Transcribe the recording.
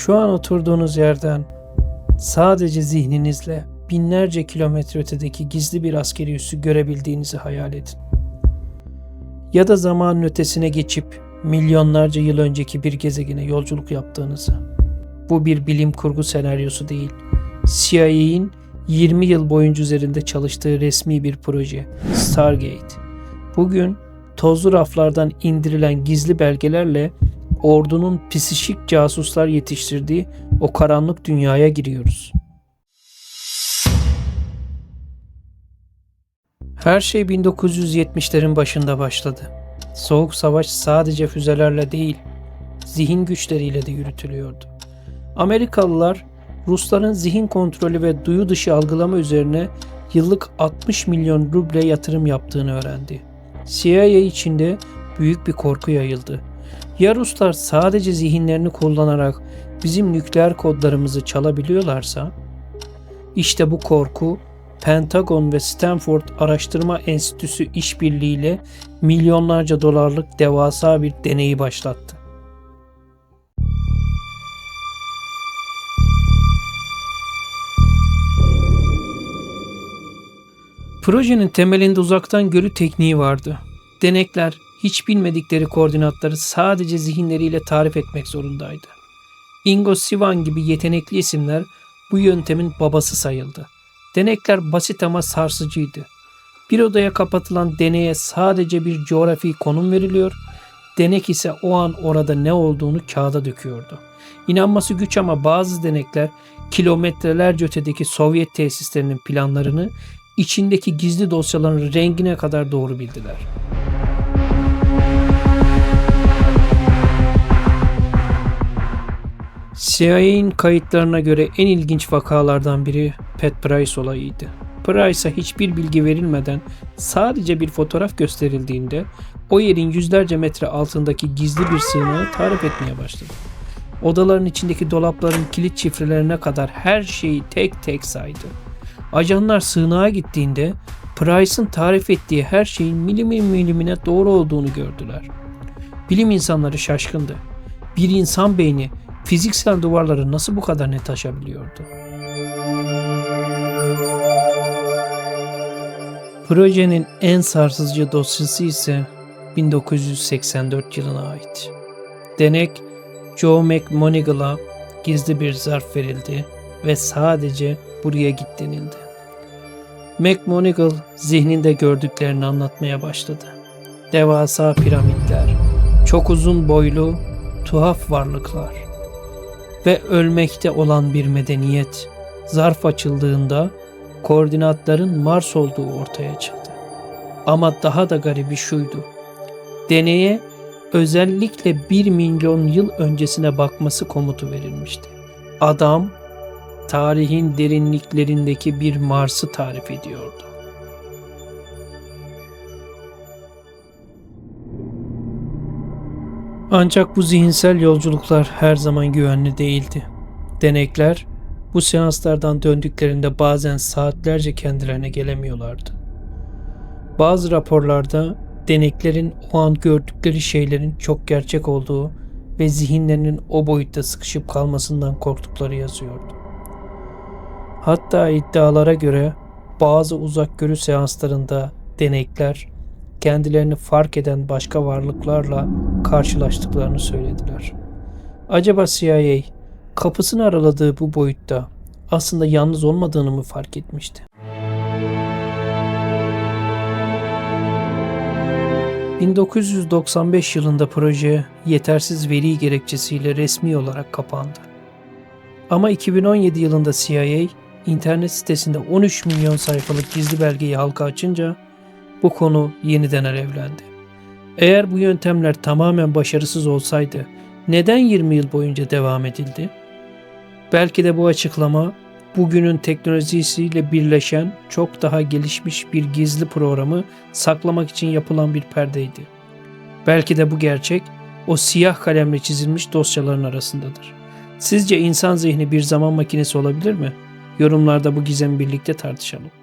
Şu an oturduğunuz yerden sadece zihninizle binlerce kilometre ötedeki gizli bir askeri üssü görebildiğinizi hayal edin. Ya da zamanın ötesine geçip milyonlarca yıl önceki bir gezegene yolculuk yaptığınızı. Bu bir bilim kurgu senaryosu değil. CIA'in 20 yıl boyunca üzerinde çalıştığı resmi bir proje, Stargate. Bugün tozlu raflardan indirilen gizli belgelerle ordunun psişik casuslar yetiştirdiği o karanlık dünyaya giriyoruz. Her şey 1970'lerin başında başladı. Soğuk Savaş sadece füzelerle değil, zihin güçleriyle de yürütülüyordu. Amerikalılar, Rusların zihin kontrolü ve duyu dışı algılama üzerine yıllık 60 milyon ruble yatırım yaptığını öğrendi. CIA içinde büyük bir korku yayıldı. Ya Ruslar sadece zihinlerini kullanarak bizim nükleer kodlarımızı çalabiliyorlarsa? İşte bu korku, Pentagon ve Stanford Araştırma Enstitüsü işbirliğiyle milyonlarca dolarlık devasa bir deneyi başlattı. Projenin temelinde uzaktan görü tekniği vardı. Denekler hiç bilmedikleri koordinatları sadece zihinleriyle tarif etmek zorundaydı. Ingo Sivan gibi yetenekli isimler bu yöntemin babası sayıldı. Denekler basit ama sarsıcıydı. Bir odaya kapatılan deneye sadece bir coğrafi konum veriliyor, denek ise o an orada ne olduğunu kağıda döküyordu. İnanması güç ama bazı denekler kilometrelerce ötedeki Sovyet tesislerinin planlarını, içindeki gizli dosyaların rengine kadar doğru bildiler. CIA'in kayıtlarına göre en ilginç vakalardan biri Pat Price olayıydı. Price'a hiçbir bilgi verilmeden sadece bir fotoğraf gösterildiğinde o yerin yüzlerce metre altındaki gizli bir sığınağı tarif etmeye başladı. Odaların içindeki dolapların kilit şifrelerine kadar her şeyi tek tek saydı. Ajanlar sığınağa gittiğinde Price'ın tarif ettiği her şeyin milimine doğru olduğunu gördüler. Bilim insanları şaşkındı. Bir insan beyni fiziksel duvarları nasıl bu kadar net aşabiliyordu? Projenin en sarsıcı dosyası ise 1984 yılına ait. Denek Joe McMonigle'a gizli bir zarf verildi ve sadece buraya git denildi. McMonigle zihninde gördüklerini anlatmaya başladı. Devasa piramitler, çok uzun boylu, tuhaf varlıklar ve ölmekte olan bir medeniyet. Zarf açıldığında koordinatların Mars olduğu ortaya çıktı. Ama daha da garibi şuydu. Deneye özellikle 1 milyon yıl öncesine bakması komutu verilmişti. Adam tarihin derinliklerindeki bir Mars'ı tarif ediyordu. Ancak bu zihinsel yolculuklar her zaman güvenli değildi. Denekler bu seanslardan döndüklerinde bazen saatlerce kendilerine gelemiyorlardı. Bazı raporlarda deneklerin o an gördükleri şeylerin çok gerçek olduğu ve zihinlerinin o boyutta sıkışıp kalmasından korktukları yazıyordu. Hatta iddialara göre bazı uzak görü seanslarında denekler kendilerini fark eden başka varlıklarla karşılaştıklarını söylediler. Acaba CIA kapısını araladığı bu boyutta aslında yalnız olmadığını mı fark etmişti? ...1995 yılında proje yetersiz veri gerekçesiyle resmi olarak kapandı. Ama 2017 yılında CIA internet sitesinde 13 milyon sayfalık gizli belgeyi halka açınca bu konu yeniden alevlendi. Eğer bu yöntemler tamamen başarısız olsaydı neden 20 yıl boyunca devam edildi? Belki de bu açıklama bugünün teknolojisiyle birleşen çok daha gelişmiş bir gizli programı saklamak için yapılan bir perdeydi. Belki de bu gerçek o siyah kalemle çizilmiş dosyaların arasındadır. Sizce insan zihni bir zaman makinesi olabilir mi? Yorumlarda bu gizemi birlikte tartışalım.